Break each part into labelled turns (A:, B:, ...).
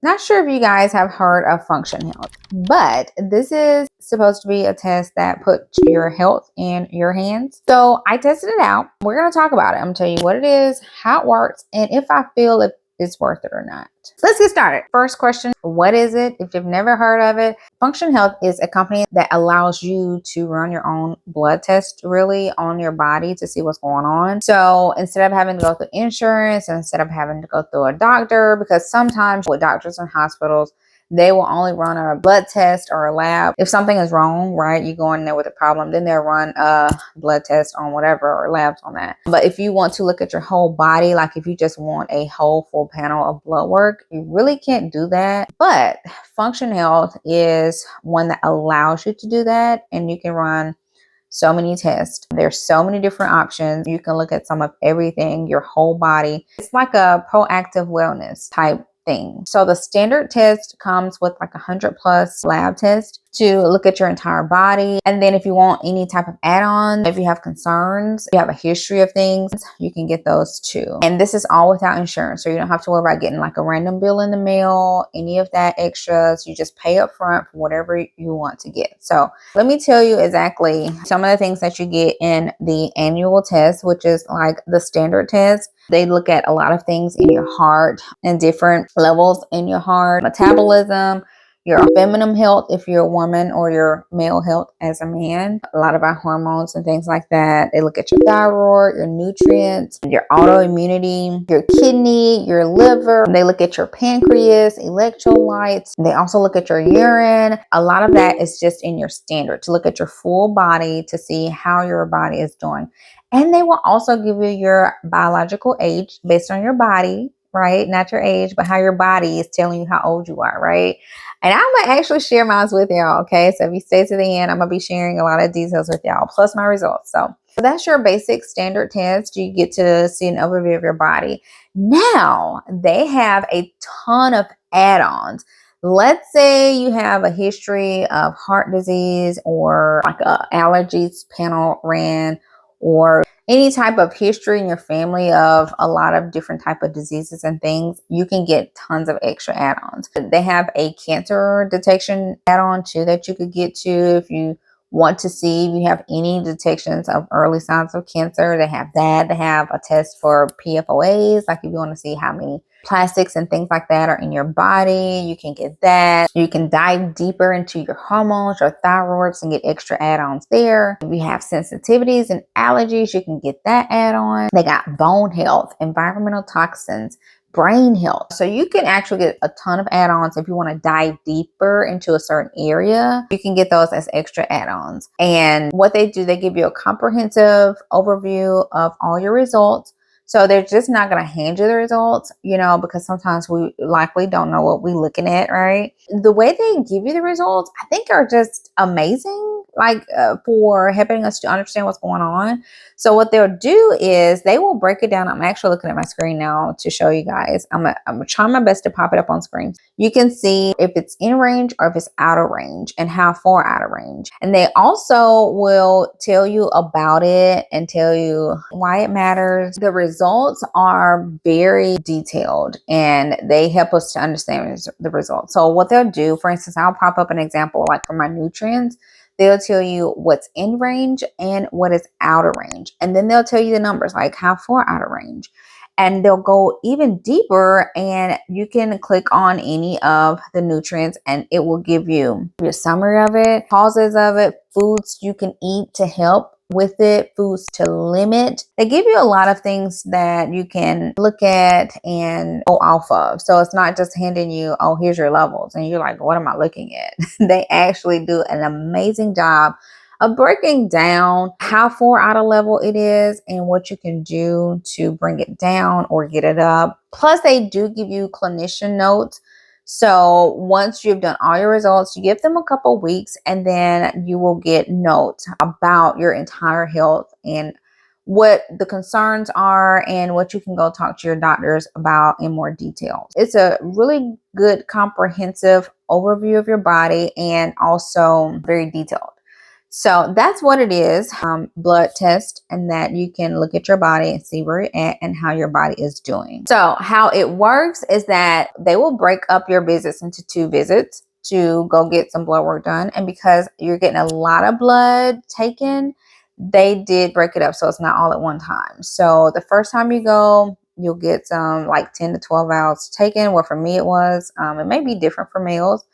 A: Not sure if you guys have heard of Function Health, but this is supposed to be a test that puts your health in your hands. So I tested it out. We're going to talk about it. I'm going to tell you what it is, how it works, and if I feel if it's worth it or not. Let's get started. First question, what is it? If you've never heard of it, Function Health is a company that allows you to run your own blood test really on your body to see what's going on. So instead of having to go through insurance, instead of having to go through a doctor, because sometimes with doctors and hospitals, they will only run a blood test or a lab. If something is wrong, right, you go in there with a problem, then they'll run a blood test on whatever or labs on that. But if you want to look at your whole body, like if you just want a whole full panel of blood work, you really can't do that. But Function Health is one that allows you to do that, and you can run so many tests. There's so many different options. You can look at some of everything, your whole body. It's like a proactive wellness type thing. So the standard test comes with like 100+ lab tests to look at your entire body. And then if you want any type of add-on, if you have concerns, if you have a history of things, you can get those too. And this is all without insurance. So you don't have to worry about getting like a random bill in the mail, any of that extras. You just pay up front for whatever you want to get. So let me tell you exactly some of the things that you get in the annual test, which is like the standard test. They look at a lot of things in your heart and different levels in your heart, metabolism, your feminine health if you're a woman, or your male health as a man. A lot about hormones and things like that. They look at your thyroid, your nutrients, your autoimmunity, your kidney, your liver. They look at your pancreas, electrolytes. They also look at your urine. A lot of that is just in your standard to look at your full body to see how your body is doing. And they will also give you your biological age based on your body, right? Not your age, but how your body is telling you how old you are, right? And I'm going to actually share mine with y'all, okay? So if you stay to the end, I'm going to be sharing a lot of details with y'all, plus my results. So that's your basic standard test. You get to see an overview of your body. Now, they have a ton of add-ons. Let's say you have a history of heart disease, or like a allergies panel ran, or any type of history in your family of a lot of different type of diseases and things, you can get tons of extra add-ons. They have a cancer detection add-on too that you could get to if you want to see if you have any detections of early signs of cancer. They have that. They have a test for PFOAs, like if you want to see how many plastics and things like that are in your body, you can get that. You can dive deeper into your hormones, your thyroids, and get extra add-ons there. If you have sensitivities and allergies, you can get that add-on. They got bone health, environmental toxins, brain health. So you can actually get a ton of add-ons if you want to dive deeper into a certain area. You can get those as extra add-ons. And what they do, they give you a comprehensive overview of all your results. So they're just not going to hand you the results, because sometimes we likely don't know what we're looking at, right? The way they give you the results, I think, are just amazing, for helping us to understand what's going on. So what they'll do is they will break it down. I'm actually looking at my screen now to show you guys. I'm gonna try my best to pop it up on screen. You can see if it's in range or if it's out of range and how far out of range. And they also will tell you about it and tell you why it matters. The results are very detailed and they help us to understand the results. So what they'll do, for instance, I'll pop up an example like for my nutrients. They'll tell you what's in range and what is out of range. And then they'll tell you the numbers, like how far out of range. And they'll go even deeper, and you can click on any of the nutrients and it will give you your summary of it, causes of it, foods you can eat to help with it, foods to limit. They give you a lot of things that you can look at and go off of. So it's not just handing you, oh, here's your levels. And you're like, what am I looking at? They actually do an amazing job of breaking down how far out of level it is and what you can do to bring it down or get it up. Plus, they do give you clinician notes. So once you've done all your results, you give them a couple weeks and then you will get notes about your entire health and what the concerns are and what you can go talk to your doctors about in more detail. It's a really good comprehensive overview of your body and also very detailed. So that's what it is, blood test, and that you can look at your body and see where you're at and how your body is doing. So how it works is that they will break up your visits into 2 visits to go get some blood work done. And because you're getting a lot of blood taken, they did break it up so it's not all at one time. So the first time you go, you'll get some like 10 to 12 vials taken. Well, for me it was. It may be different for males.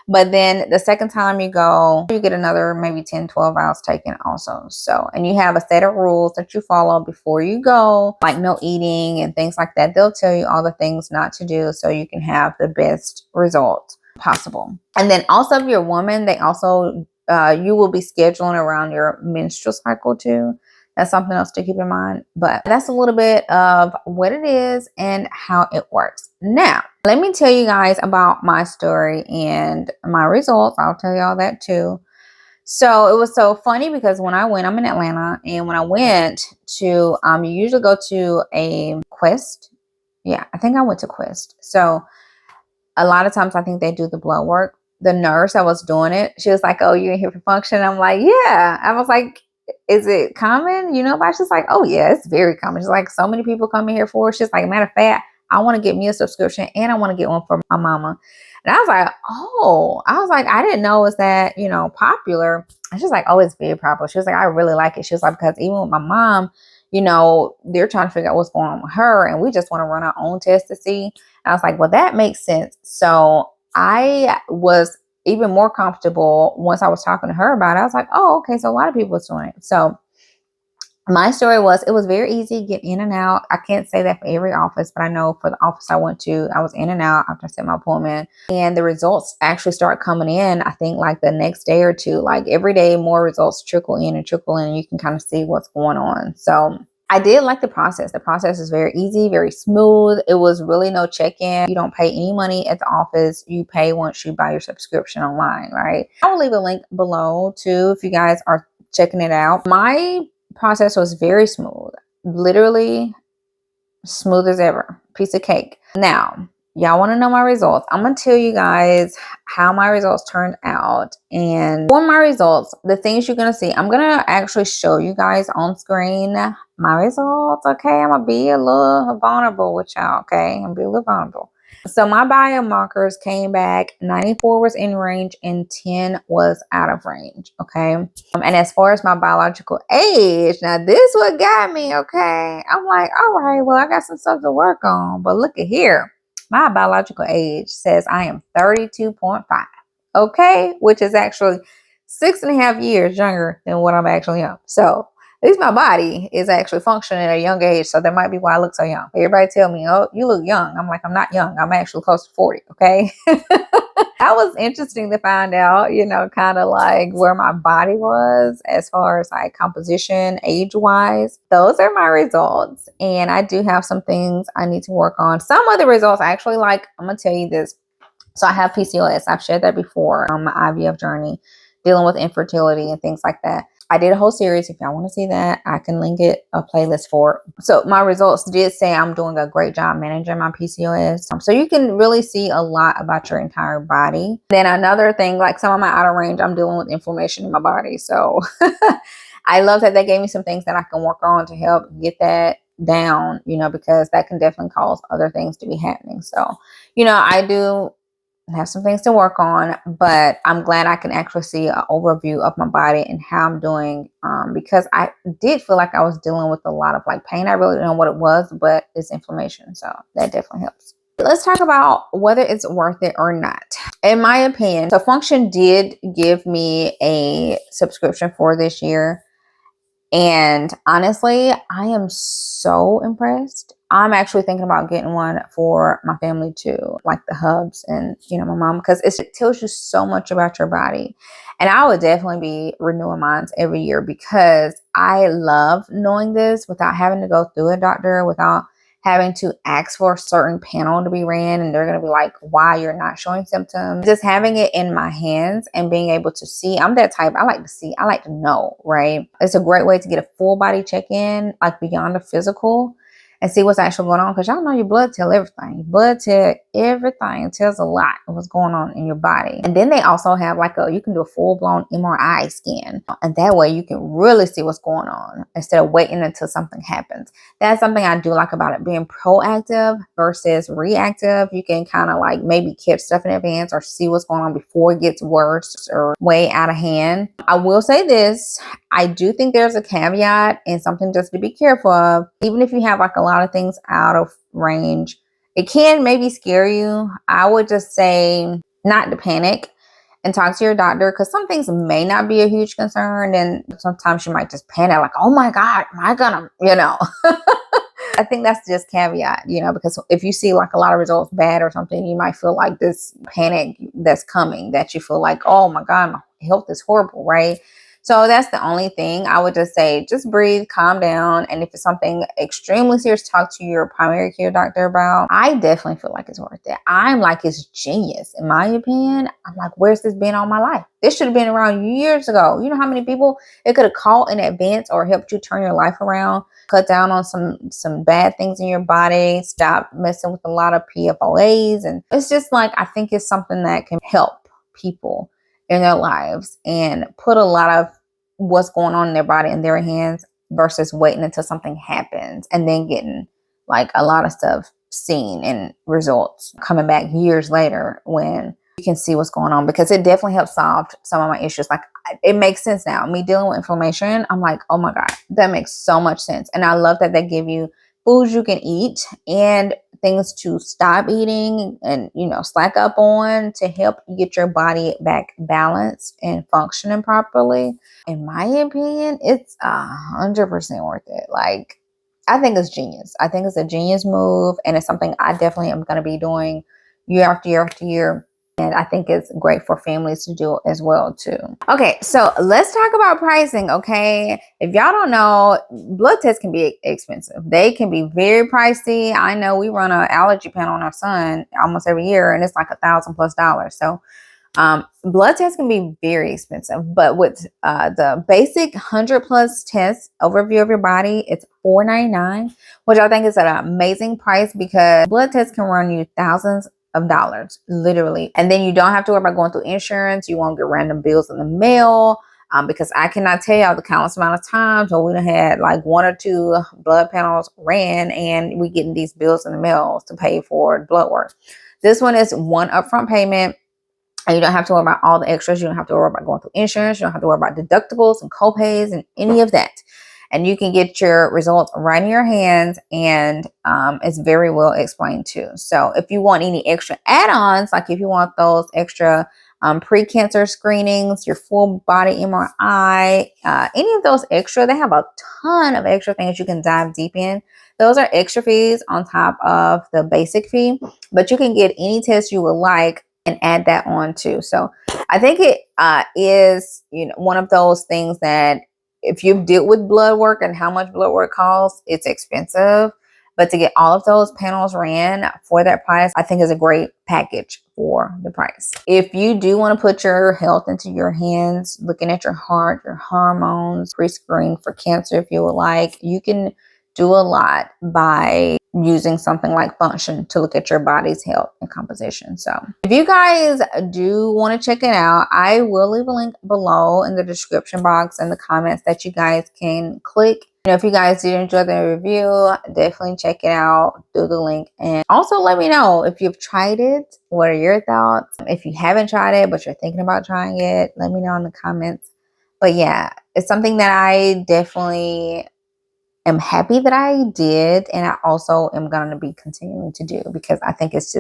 A: But then the second time you go, you get another maybe 10, 12 vials taken also. So, and you have a set of rules that you follow before you go, like no eating and things like that. They'll tell you all the things not to do so you can have the best result possible. And then also if you're a woman, they also, you will be scheduling around your menstrual cycle too. That's something else to keep in mind. But that's a little bit of what it is and how it works. Now, let me tell you guys about my story and my results. I'll tell you all that too. So it was so funny because when I went, I'm in Atlanta, and when I went to, you usually go to a Quest. Yeah, I think I went to Quest. So a lot of times I think they do the blood work. The nurse that was doing it, she was like, "Oh, you're in here for function?" I'm like, "Yeah." I was like, "Is it common?" You know, but she's like, "Oh yeah, it's very common." She's like, "So many people come in here for it." She's like, "Matter of fact, I want to get me a subscription and I want to get one for my mama." And I was like, "Oh," I was like, "I didn't know it was that, popular." And she's like, "Oh, it's very popular." She was like, "I really like it." She was like, "Because even with my mom, they're trying to figure out what's going on with her, and we just want to run our own test to see." I was like, well, that makes sense. So I was even more comfortable once I was talking to her about it. I was like, oh, okay. So a lot of people are doing it. So my story was, it was very easy to get in and out. I can't say that for every office, but I know for the office I went to, I was in and out after I set my appointment. And the results actually start coming in, I think like the next day or two. Like every day, more results trickle in and trickle in. And you can kind of see what's going on. So I did like the process. The process is very easy, very smooth. It was really no check-in. You don't pay any money at the office. You pay once you buy your subscription online, right? I will leave a link below too if you guys are checking it out. My process was very smooth, literally smooth as ever, piece of cake. Now, y'all want to know my results? I'm going to tell you guys how my results turned out. And for my results, the things you're going to see, I'm going to actually show you guys on screen my results. Okay, I'm going to be a little vulnerable with y'all. Okay, I'm going to be a little vulnerable. So my biomarkers came back, 94 was in range and 10 was out of range. Okay. And as far as my biological age, now this what got me. Okay. I'm like, all right, well, I got some stuff to work on, but look at here. My biological age says I am 32.5. Okay. Which is actually 6.5 years younger than what I'm actually young. So at least my body is actually functioning at a young age. So that might be why I look so young. Everybody tell me, oh, you look young. I'm like, I'm not young. I'm actually close to 40. Okay. That was interesting to find out, kind of like where my body was as far as like composition, age wise. Those are my results. And I do have some things I need to work on. Some of the results I actually like, I'm going to tell you this. So I have PCOS. I've shared that before on my IVF journey, dealing with infertility and things like that. I did a whole series. If y'all want to see that, I can link it, a playlist for it. So my results did say I'm doing a great job managing my PCOS. So you can really see a lot about your entire body. Then another thing, like some of my outer range, I'm dealing with inflammation in my body. So I love that they gave me some things that I can work on to help get that down, because that can definitely cause other things to be happening. So, I do have some things to work on, but I'm glad I can actually see an overview of my body and how I'm doing, because I did feel like I was dealing with a lot of like pain. I really don't know what it was, but it's inflammation. So that definitely helps. Let's talk about whether it's worth it or not. In my opinion, so Function did give me a subscription for this year. And honestly, I am so impressed. I'm actually thinking about getting one for my family too, like the hubs and, my mom, because it tells you so much about your body. And I would definitely be renewing mine every year because I love knowing this without having to go through a doctor, without having to ask for a certain panel to be ran, and they're going to be like, why you're not showing symptoms. Just having it in my hands and being able to see. I'm that type. I like to see. I like to know, right? It's a great way to get a full body check-in, like beyond the physical. and see what's actually going on. Because y'all know your blood tell everything. Your blood tell everything. It tells a lot of what's going on in your body. And then they also have like you can do a full-blown MRI scan. And that way you can really see what's going on instead of waiting until something happens. That's something I do like about it, being proactive versus reactive. You can kind of like maybe catch stuff in advance or see what's going on before it gets worse or way out of hand. I will say this, I do think there's a caveat and something just to be careful of. Even if you have like a lot of things out of range, it can maybe scare you. I would just say not to panic and talk to your doctor, because some things may not be a huge concern, and sometimes you might just panic like, oh my God, am I gonna, I think that's just caveat, because if you see like a lot of results bad or something, you might feel like this panic that's coming, that you feel like, oh my God, my health is horrible, right? So that's the only thing. I would just say, just breathe, calm down. And if it's something extremely serious, talk to your primary care doctor about. I definitely feel like it's worth it. I'm like, it's genius. In my opinion, I'm like, where's this been all my life? This should have been around years ago. You know how many people it could have caught in advance or helped you turn your life around, cut down on some bad things in your body, stop messing with a lot of PFOAs. And it's just like, I think it's something that can help people in their lives and put a lot of what's going on in their body in their hands versus waiting until something happens and then getting like a lot of stuff seen and results coming back years later when you can see what's going on, because it definitely helps solve some of my issues. Like, it makes sense now. Me dealing with inflammation, I'm like, oh my God, that makes so much sense. And I love that they give you foods you can eat and things to stop eating and, slack up on to help get your body back balanced and functioning properly. In my opinion, it's 100% worth it. Like, I think it's genius. I think it's a genius move, and it's something I definitely am going to be doing year after year after year. And I think it's great for families to do as well too. Okay, so let's talk about pricing, okay? If y'all don't know, blood tests can be expensive. They can be very pricey. I know we run an allergy panel on our son almost every year, and it's like $1,000+. So blood tests can be very expensive, but with the basic 100+ test overview of your body, it's $4.99, which I think is an amazing price, because blood tests can run you thousands of dollars, literally. And then you don't have to worry about going through insurance. You won't get random bills in the mail. Because I cannot tell y'all the countless amount of times when we done had like 1 or 2 blood panels ran and we getting these bills in the mail to pay for blood work. This one is one upfront payment. And you don't have to worry about all the extras. You don't have to worry about going through insurance. You don't have to worry about deductibles and copays and any of that. And you can get your results right in your hands, and it's very well explained too. So if you want any extra add-ons, like if you want those extra pre-cancer screenings, your full body MRI, any of those extra, they have a ton of extra things you can dive deep in. Those are extra fees on top of the basic fee, but you can get any test you would like and add that on too. So I think it is, one of those things that if you've dealt with blood work and how much blood work costs, it's expensive. But to get all of those panels ran for that price, I think is a great package for the price. If you do want to put your health into your hands, looking at your heart, your hormones, pre-screen for cancer if you would like, you can do a lot by using something like Function to look at your body's health and composition. So if you guys do want to check it out, I will leave a link below in the description box and the comments that you guys can click. If you guys did enjoy the review, definitely check it out through the link. And also let me know if you've tried it. What are your thoughts? If you haven't tried it, but you're thinking about trying it, let me know in the comments. But yeah, it's something that I definitely am happy that I did, and I also am going to be continuing to do, because I think it's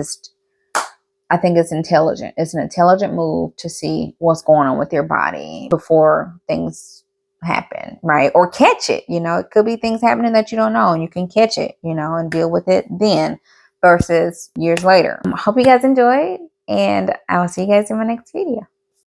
A: intelligent. It's an intelligent move to see what's going on with your body before things happen, right? Or catch it. It could be things happening that you don't know, and you can catch it, and deal with it then versus years later. I hope you guys enjoyed, and I will see you guys in my next video.